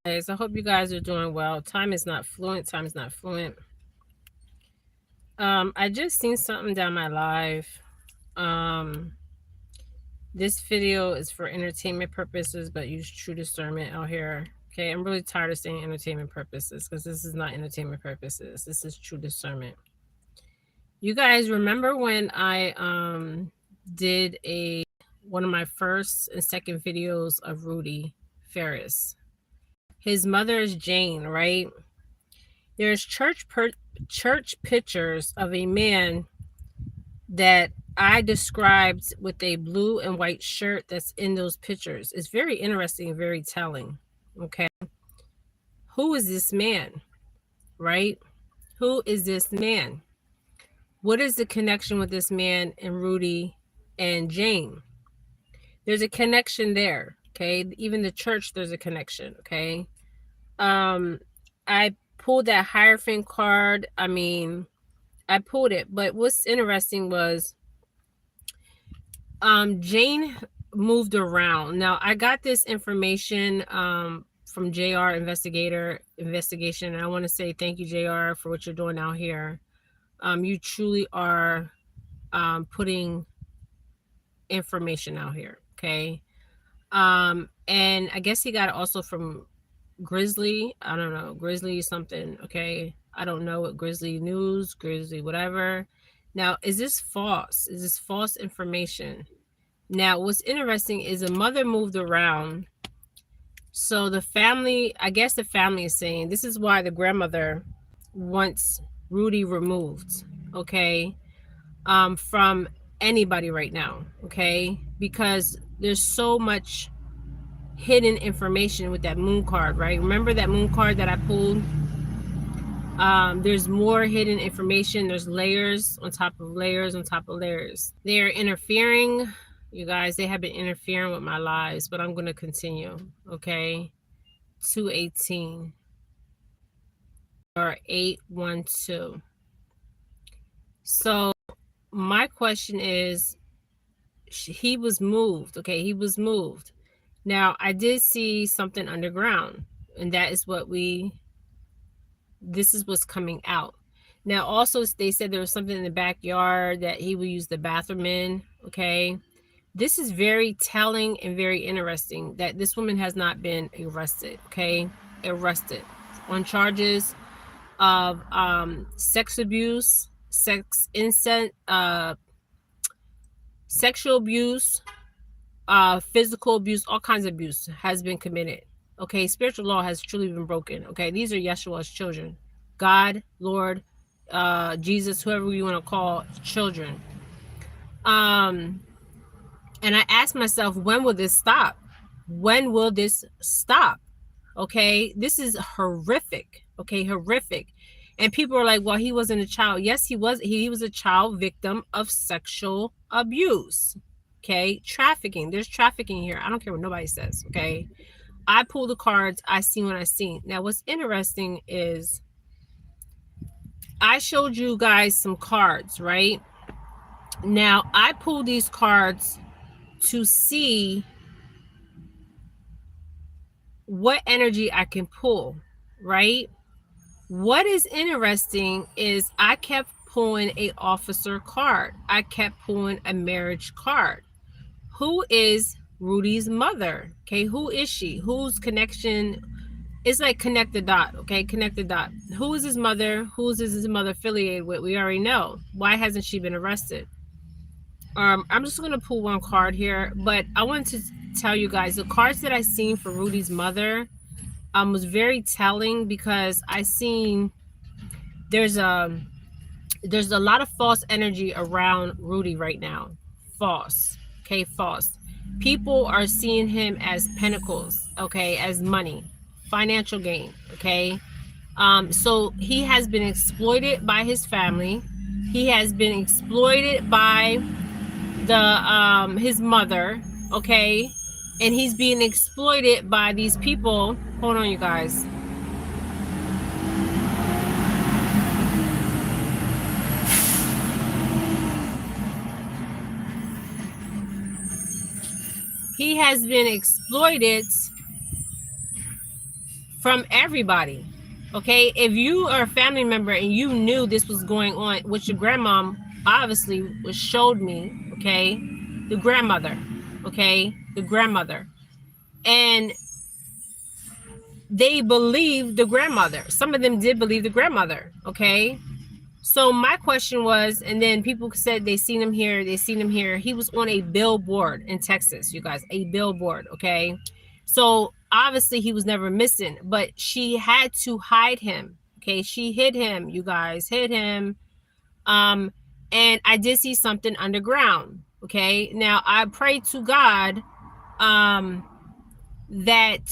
Guys, I hope you guys are doing well. Time is not fluent. Time is not fluent. I just seen something down my live. Um, this video is for entertainment purposes, but use true discernment out here. Okay, I'm really tired of saying entertainment purposes because this is not entertainment purposes. This is true discernment. You guys remember when I did one of my first and second videos of Rudy Farias? His mother is Jane, right? There's church pictures of a man that I described with a blue and white shirt that's in those pictures. It's very interesting and very telling. Okay. Who is this man? Right? Who is this man? What is the connection with this man and Rudy and Jane? There's a connection there. Okay. Even the church, there's a connection. Okay. I pulled that Hierophant card. I pulled it, but what's interesting was Jane moved around. Now I got this information from JR investigation, and I want to say thank you, JR, for what you're doing out here. You truly are putting information out here, okay? And I guess he got it also from Grizzly. I don't know, Grizzly something, okay? I don't know what Grizzly News, Grizzly whatever. Now, is this false? Is this false information? Now, what's interesting is the mother moved around. So the family, I guess the family is saying this is why the grandmother wants Rudy removed, okay, from anybody right now, okay? Because there's so much hidden information with that moon card, right? Remember that moon card that I pulled? There's more hidden information. There's layers on top of layers on top of layers. They are interfering. You guys, they have been interfering with my lives, but I'm going to continue, okay? 218 or 812. So my question is, he was moved, okay? He was moved. Now, I did see something underground, and that is this is what's coming out. Now, also, they said there was something in the backyard that he would use the bathroom in, okay? This is very telling and very interesting that this woman has not been arrested, okay? Arrested on charges of sex abuse, sexual abuse, physical abuse, all kinds of abuse has been committed. Okay, spiritual law has truly been broken. Okay, these are Yeshua's children. God, Lord, Jesus, whoever you want to call children. And I asked myself, when will this stop? When will this stop? Okay, this is horrific. Okay, horrific. And people are like, well, he wasn't a child. Yes, he was. He was a child victim of sexual abuse. Okay, trafficking. There's trafficking here. I don't care what nobody says. Okay, I pull the cards. I see what I see. Now, what's interesting is I showed you guys some cards, right? Now, I pulled these cards to see what energy I can pull, right? What is interesting is I kept pulling a officer card. I kept pulling a marriage card. Who is Rudy's mother? Okay, who is she? Whose connection? It's like connect the dot, okay? Connect the dot. Who is his mother? Who is his mother affiliated with? We already know. Why hasn't she been arrested? I'm just gonna pull one card here, but I want to tell you guys the cards that I seen for Rudy's mother was very telling, because I seen there's a lot of false energy around Rudy right now. False, okay, false. People are seeing him as pentacles, okay, as money, financial gain, okay. So he has been exploited by his family. He has been exploited by his mother, okay, and he's being exploited by these people. Hold on, you guys. He has been exploited from everybody. Okay, if you are a family member and you knew this was going on, which your grandmom obviously was showed me, okay, the grandmother, okay, the grandmother, and they believed the grandmother. Some of them did believe the grandmother, okay. So my question was, and then people said they seen him here, they seen him here. He was on a billboard in Texas, you guys, a billboard, okay? So obviously he was never missing, but she had to hide him, okay? She hid him, you guys, hid him. And I did see something underground, okay? Now I pray to God that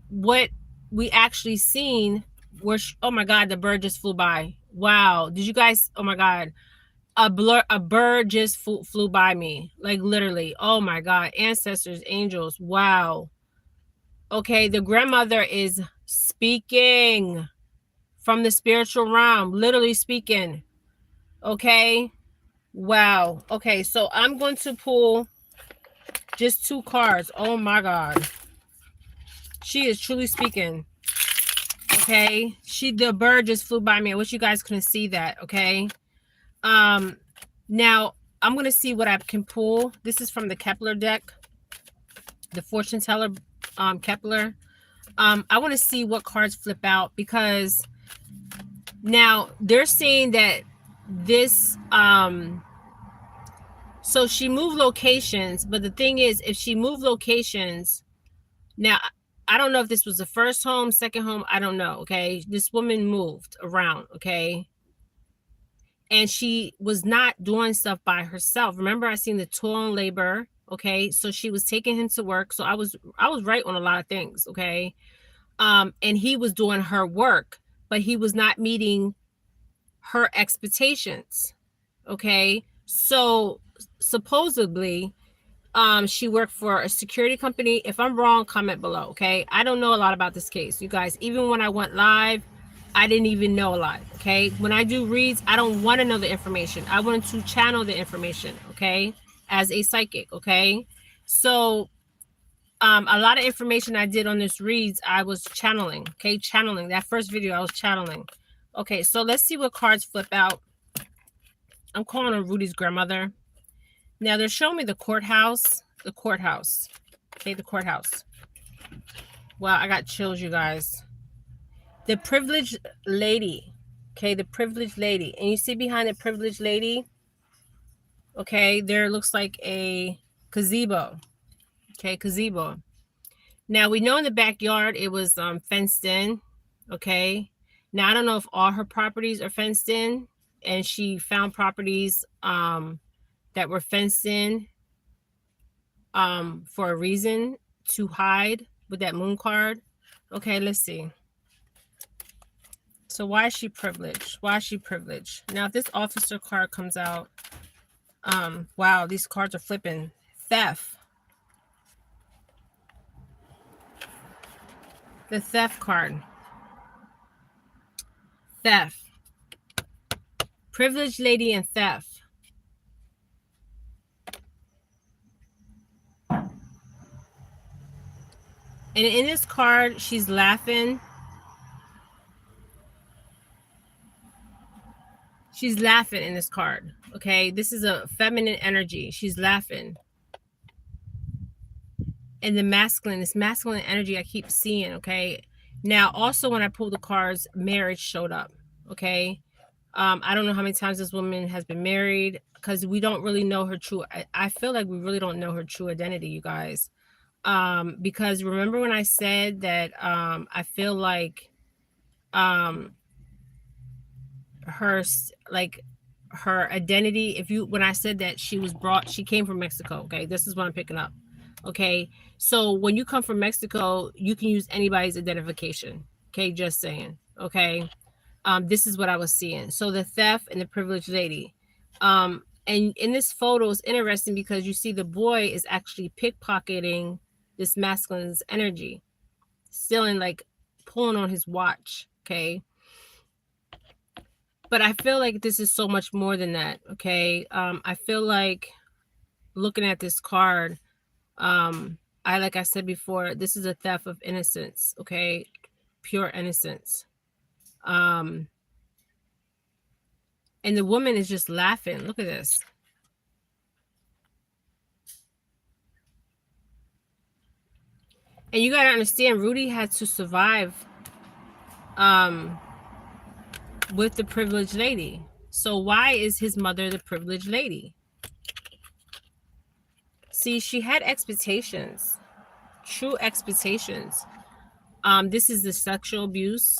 what we actually seen was, oh my God, the bird just flew by. Wow. Did you guys, oh my God, a bird just flew by me, like literally. Oh my God, ancestors, angels, wow. Okay, the grandmother is speaking from the spiritual realm, literally speaking. Okay, wow. Okay, so I'm going to pull just 2 cards. Oh my God, she is truly speaking. Okay, the bird just flew by me. I wish you guys couldn't see that. Okay, now I'm gonna see what I can pull. This is from the Kepler deck, the fortune teller, Kepler. I want to see what cards flip out, because now they're saying that this so she moved locations, but the thing is, if she moved locations, now I don't know if this was the first home, second home, I don't know. Okay, this woman moved around, okay, and she was not doing stuff by herself. Remember, I seen the toil and labor. Okay, so she was taking him to work. So I was right on a lot of things. Okay, and he was doing her work, but he was not meeting her expectations. Okay, so supposedly she worked for a security company. If I'm wrong, comment below. Okay, I don't know a lot about this case, you guys. Even when I went live, I didn't even know a lot. Okay, when I do reads, I don't want to know the information. I want to channel the information, okay, as a psychic. Okay, so a lot of information I did on this reads, I was channeling. Okay, channeling. That first video, I was channeling. Okay, so let's see what cards flip out. I'm calling on Rudy's grandmother. Now they're showing me the courthouse. The courthouse. Okay, the courthouse. Wow, I got chills, you guys. The privileged lady. Okay, the privileged lady. And you see behind the privileged lady, okay, there looks like a gazebo. Okay, gazebo. Now we know in the backyard it was fenced in. Okay. Now I don't know if all her properties are fenced in, and she found properties that were fenced in for a reason, to hide with that moon card. Okay, let's see. So why is she privileged? Why is she privileged? Now if this officer card comes out, wow, these cards are flipping. Theft. The theft card. Theft. Privileged lady and theft. And in this card, she's laughing. She's laughing in this card. Okay, this is a feminine energy. She's laughing. And the masculine, this masculine energy I keep seeing. Okay, now also when I pulled the cards, marriage showed up. Okay, I don't know how many times this woman has been married, because we don't really know her true. I feel like we really don't know her true identity, you guys. Because remember when I said that I feel like her, like her identity, if you, when I said that she came from Mexico. Okay, this is what I'm picking up. Okay, so when you come from Mexico, you can use anybody's identification. Okay, just saying. Okay, this is what I was seeing. So the theft and the privileged lady. And in this photo is interesting because you see the boy is actually pickpocketing this masculine's energy, stealing, like pulling on his watch. Okay, but I feel like this is so much more than that. Okay, I feel like looking at this card, like I said before, this is a theft of innocence. Okay, pure innocence. And the woman is just laughing. Look at this. And you got to understand, Rudy had to survive with the privileged lady. So why is his mother the privileged lady? See, she had expectations, true expectations. This is the sexual abuse.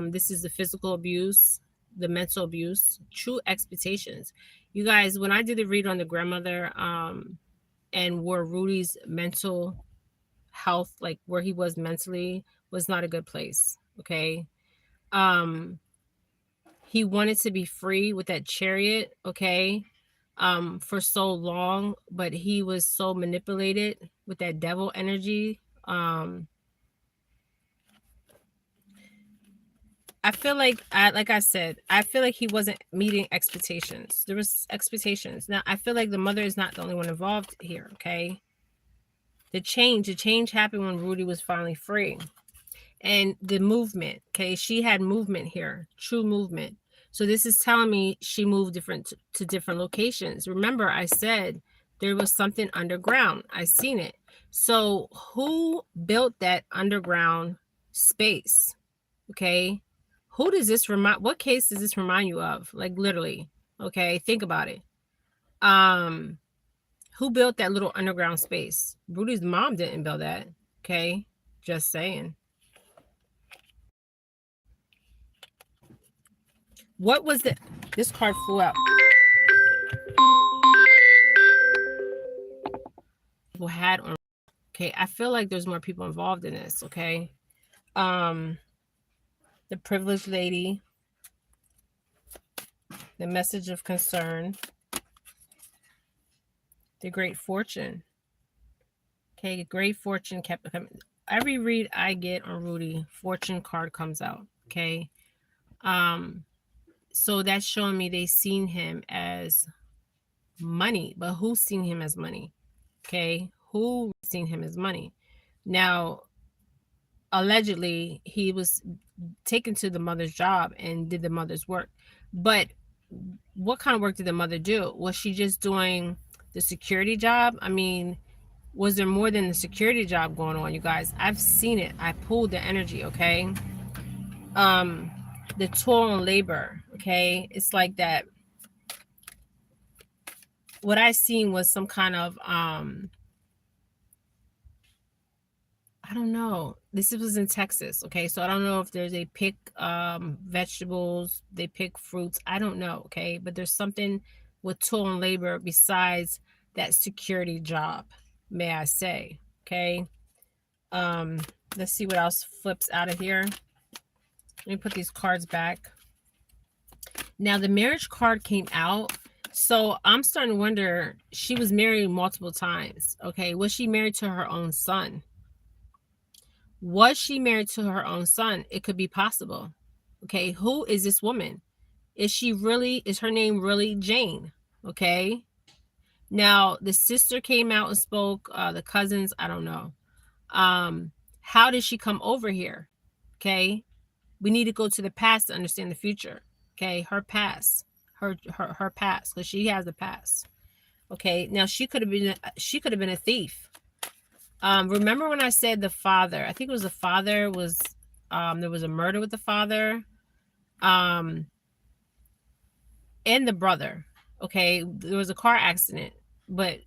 This is the physical abuse, the mental abuse, true expectations. You guys, when I did the read on the grandmother, and where Rudy's mental health, like where he was mentally, was not a good place. Okay. He wanted to be free with that chariot, okay, for so long, but he was so manipulated with that devil energy. I feel like I said, I feel like he wasn't meeting expectations. There was expectations. Now I feel like the mother is not the only one involved here, okay? The change happened when Rudy was finally free. And the movement, okay, she had movement here, true movement. So this is telling me she moved to different locations. Remember, I said there was something underground. I seen it. So who built that underground space? Okay, who does this remind? What case does this remind you of? Like literally. Okay, think about it. Who built that little underground space? Rudy's mom didn't build that. Okay, just saying. What was it? This card flew out. People had on. Okay, I feel like there's more people involved in this. Okay, the privileged lady, the message of concern, the great fortune. Okay, great fortune kept coming. Every read I get on Rudy, fortune card comes out. Okay, so that's showing me they seen him as money, but who's seen him as money? Okay, who seen him as money? Now, allegedly, he was taken to the mother's job and did the mother's work. But what kind of work did the mother do? Was she just doing the security job? I mean, was there more than the security job going on, you guys? I've seen it. I pulled the energy, okay? The toil and labor, okay? It's like that. What I seen was some kind of I don't know. This was in Texas, okay? So I don't know if there's a pick vegetables, they pick fruits. I don't know, okay? But there's something with toil and labor besides that security job, may I say, okay? Let's see what else flips out of here. Let me put these cards back. Now the marriage card came out. So I'm starting to wonder, she was married multiple times, okay? Was she married to her own son? Was she married to her own son? It could be possible. Okay, who is this woman? Is her name really Jane? Okay. Now the sister came out and spoke, the cousins, I don't know. How did she come over here? Okay. We need to go to the past to understand the future. Okay, her past. Her past, because she has a past. Okay, now she could have been a thief. Remember when I said the father? I think it was the father was there was a murder with the father, and the brother. Okay, there was a car accident, but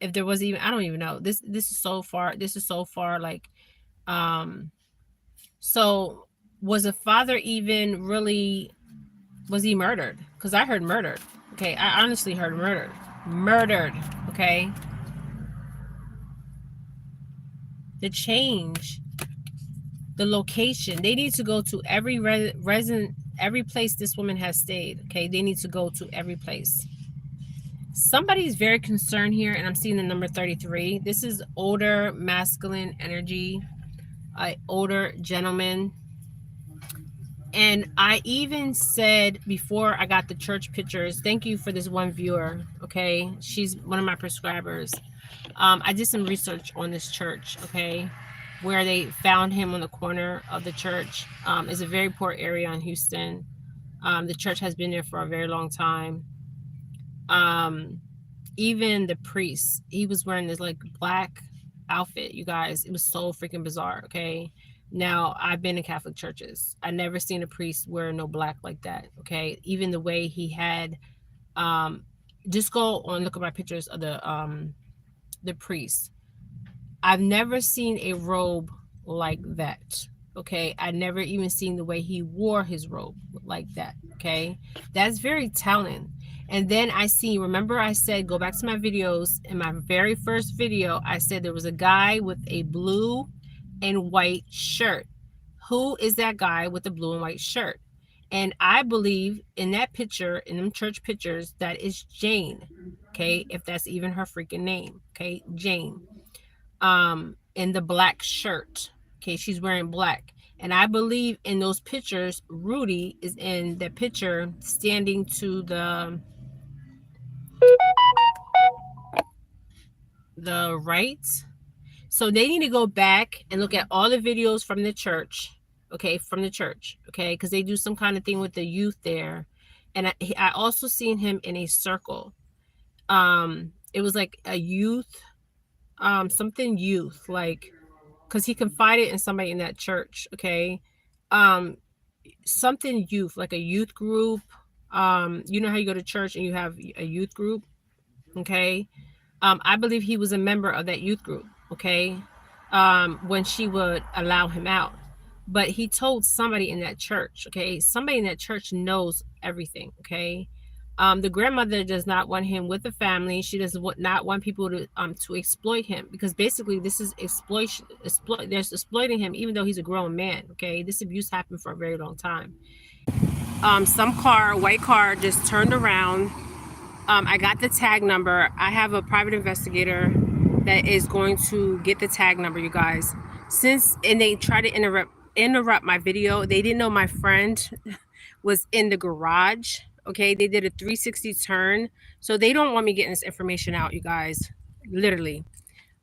if there was even, I don't even know. This is so far. This is so far. Like, so was the father even really? Was he murdered? Because I heard murdered. Okay, I honestly heard murdered. Murdered. Okay. The change, the location. They need to go to every resident, every place this woman has stayed. Okay, they need to go to every place. Somebody's very concerned here, and I'm seeing the number 33. This is older masculine energy, older gentleman. And I even said before I got the church pictures, thank you for this one viewer. Okay, she's one of my prescribers. I did some research on this church. Okay, where they found him on the corner of the church. It's a very poor area in Houston. The church has been there for a very long time. Even the priest, he was wearing this like black outfit, you guys. It was so freaking bizarre. Okay. Now, I've been in Catholic churches. I never seen a priest wear no black like that. Okay. Even the way he had, just go on, look at my pictures of the priest. I've never seen a robe like that. Okay. I never even seen the way he wore his robe like that. Okay. That's very telling. And then I see, remember I said, go back to my videos. In my very first video, I said there was a guy with a blue and white shirt. Who is that guy with the blue and white shirt? And I believe in that picture, in them church pictures, that is Jane. Okay. If that's even her freaking name. Okay. Jane. In the black shirt. Okay. She's wearing black. And I believe in those pictures, Rudy is in the picture standing to the right. So they need to go back and look at all the videos from the church. Okay. From the church. Okay. Because they do some kind of thing with the youth there. And I also seen him in a circle. It was like a youth, something youth, like, because he confided in somebody in that church. Okay. Something youth, like a youth group. You know how you go to church and you have a youth group. Okay. I believe he was a member of that youth group. Okay. When she would allow him out, but he told somebody in that church. Okay. Somebody in that church knows everything. Okay. The grandmother does not want him with the family. She does not want people to exploit him, because basically this is exploitation. They're exploiting him, even though he's a grown man. Okay, this abuse happened for a very long time. Some white car, just turned around. I got the tag number. I have a private investigator that is going to get the tag number, you guys. And they tried to interrupt my video. They didn't know my friend was in the garage. Okay, they did a 360 turn. So they don't want me getting this information out, you guys. Literally.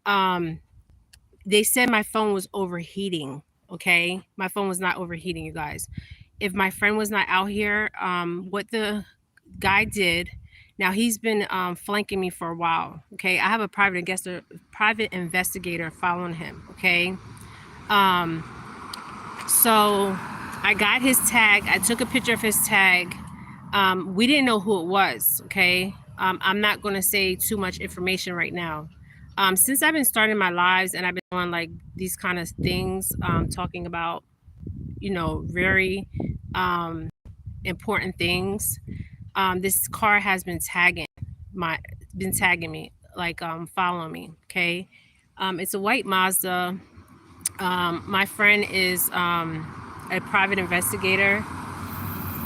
They said my phone was overheating. Okay, my phone was not overheating, you guys. If my friend was not out here, what the guy did, now he's been flanking me for a while. Okay, I have a private investigator following him. Okay, so I got his tag. I took a picture of his tag. We didn't know who it was. Okay, I'm not going to say too much information right now. Since I've been starting my lives and I've been doing like these kind of things, talking about, very important things. This car has been tagging me, like following me. Okay, it's a white Mazda. My friend is a private investigator.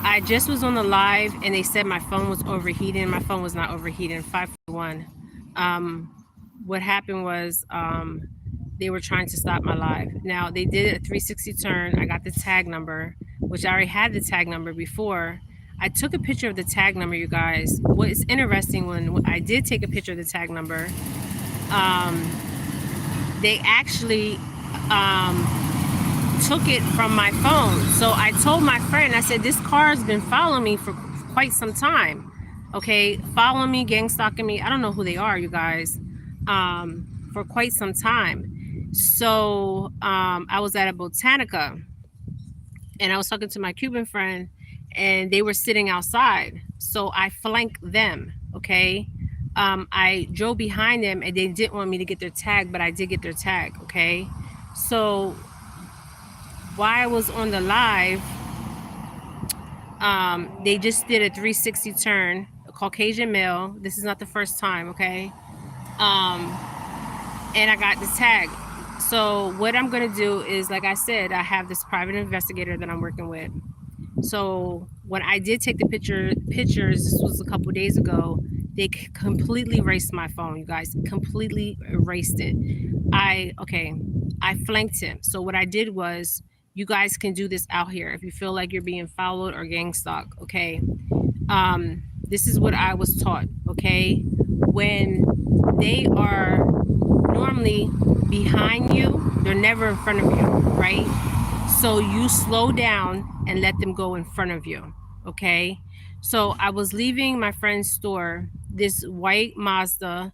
I just was on the live and they said my phone was overheating. My phone was not overheating. 541. What happened was they were trying to stop my live. Now they did a 360 turn. I got the tag number, which I already had the tag number before. I took a picture of the tag number, you guys. What is interesting, when I did take a picture of the tag number, they actually took it from my phone. So I told my friend, I said, this car has been following me for quite some time. Okay, following me, gang stalking me. I don't know who they are, you guys, for quite some time. So I was at a Botanica and I was talking to my Cuban friend and they were sitting outside. So I flanked them. Okay. I drove behind them and they didn't want me to get their tag, but I did get their tag. Okay. So while I was on the live, they just did a 360 turn, a Caucasian male. This is not the first time. Okay. And I got the tag. So what I'm going to do is, like I said, I have this private investigator that I'm working with. So when I did take the pictures, this was a couple days ago, they completely erased my phone, you guys, completely erased it. I flanked him. So what I did was, you guys can do this out here if you feel like you're being followed or gang stalked. Okay. This is what I was taught. Okay. When they are normally behind you, They're never in front of you, right? So you slow down and let them go in front of you, okay? So I was leaving my friend's store. This white Mazda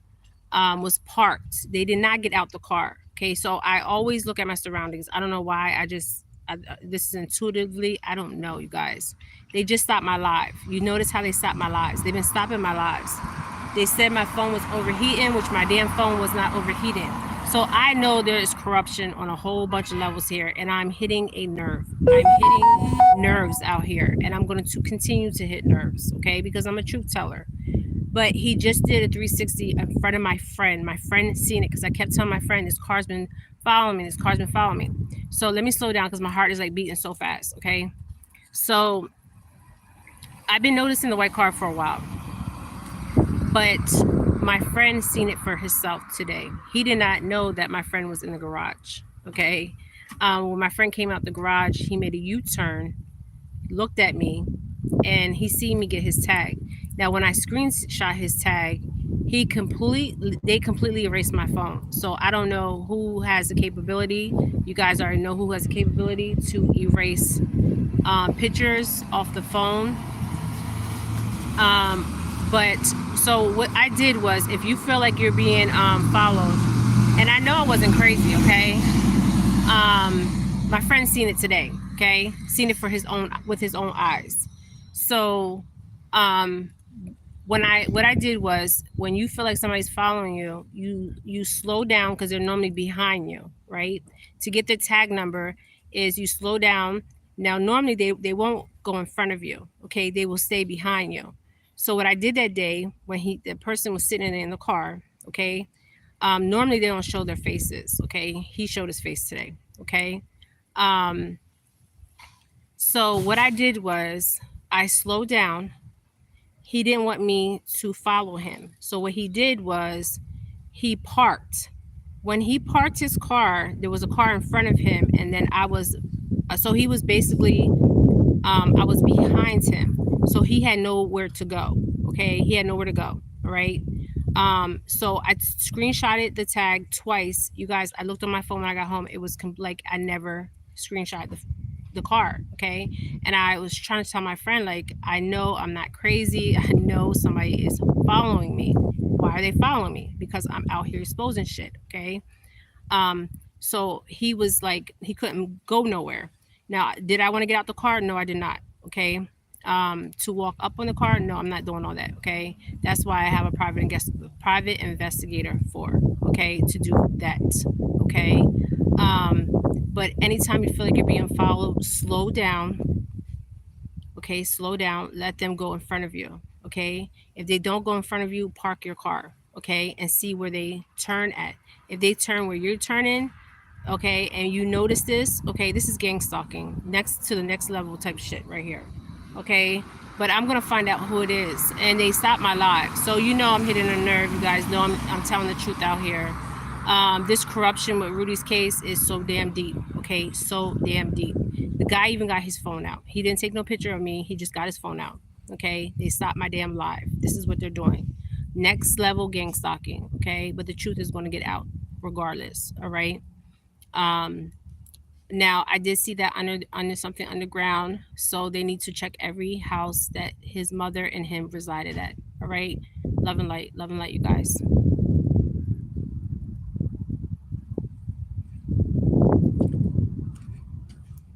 was parked. They did not get out the car. Okay, so I always look at my surroundings. I don't know why. This is intuitively. I don't know, you guys. They just stopped my live. You notice how they stopped my lives? They've been stopping my lives. They said my phone was overheating, which my damn phone was not overheating. So I know there is corruption on a whole bunch of levels here, and I'm hitting a nerve. I'm hitting nerves out here, and I'm going to continue to hit nerves, okay? Because I'm a truth teller. But he just did a 360 in front of my friend. My friend seen it because I kept telling my friend, this car's been following me. This car's been following me. So let me slow down because my heart is like beating so fast, okay? So I've been noticing the white car for a while. But my friend seen it for himself today. He did not know that my friend was in the garage, okay? When my friend came out the garage, he made a U-turn, looked at me, and he seen me get his tag. Now, when I screenshot his tag, they completely erased my phone. So I don't know who has the capability. You guys already know who has the capability to erase pictures off the phone. But so what I did was, if you feel like you're being followed, and I know I wasn't crazy, okay? My friend seen it today, okay? Seen it with his own eyes. So what I did was, when you feel like somebody's following you, you slow down because they're normally behind you, right? To get the tag number is you slow down. Now normally they won't go in front of you, okay? They will stay behind you. So what I did that day when the person was sitting in the car, okay? Normally they don't show their faces, okay? He showed his face today, okay? So what I did was I slowed down. He didn't want me to follow him. So what he did was he parked. When he parked his car, there was a car in front of him, and then so he was basically, I was behind him. So he had nowhere to go, okay? He had nowhere to go, all right? So I screenshotted the tag twice. You guys, I looked on my phone when I got home. It was like I never screenshot the car, okay? And I was trying to tell my friend, like, I know I'm not crazy. I know somebody is following me. Why are they following me? Because I'm out here exposing shit, okay? So he was like, he couldn't go nowhere. Now, did I want to get out the car? No, I did not, okay? To walk up on the car? No, I'm not doing all that, okay? That's why I have a private investigator for, okay, to do that, okay? But anytime you feel like you're being followed, slow down, okay? Slow down, let them go in front of you, okay? If they don't go in front of you, park your car, okay? And see where they turn at. If they turn where you're turning, okay, and you notice this, okay, this is gang stalking, next to the next level type shit right here, okay? But I'm gonna find out who it is. And they stopped my live, so you know I'm hitting a nerve. You guys know I'm telling the truth out here. This corruption with Rudy's case is so damn deep, okay? So damn deep. The guy even got his phone out. He didn't take no picture of me. He just got his phone out, okay? They stopped my damn live. This is what they're doing. Next level gang stalking, okay? But the truth is going to get out regardless, all right? Now I did see that under something underground, so they need to check every house that his mother and him resided at, all right? Love and light, you guys.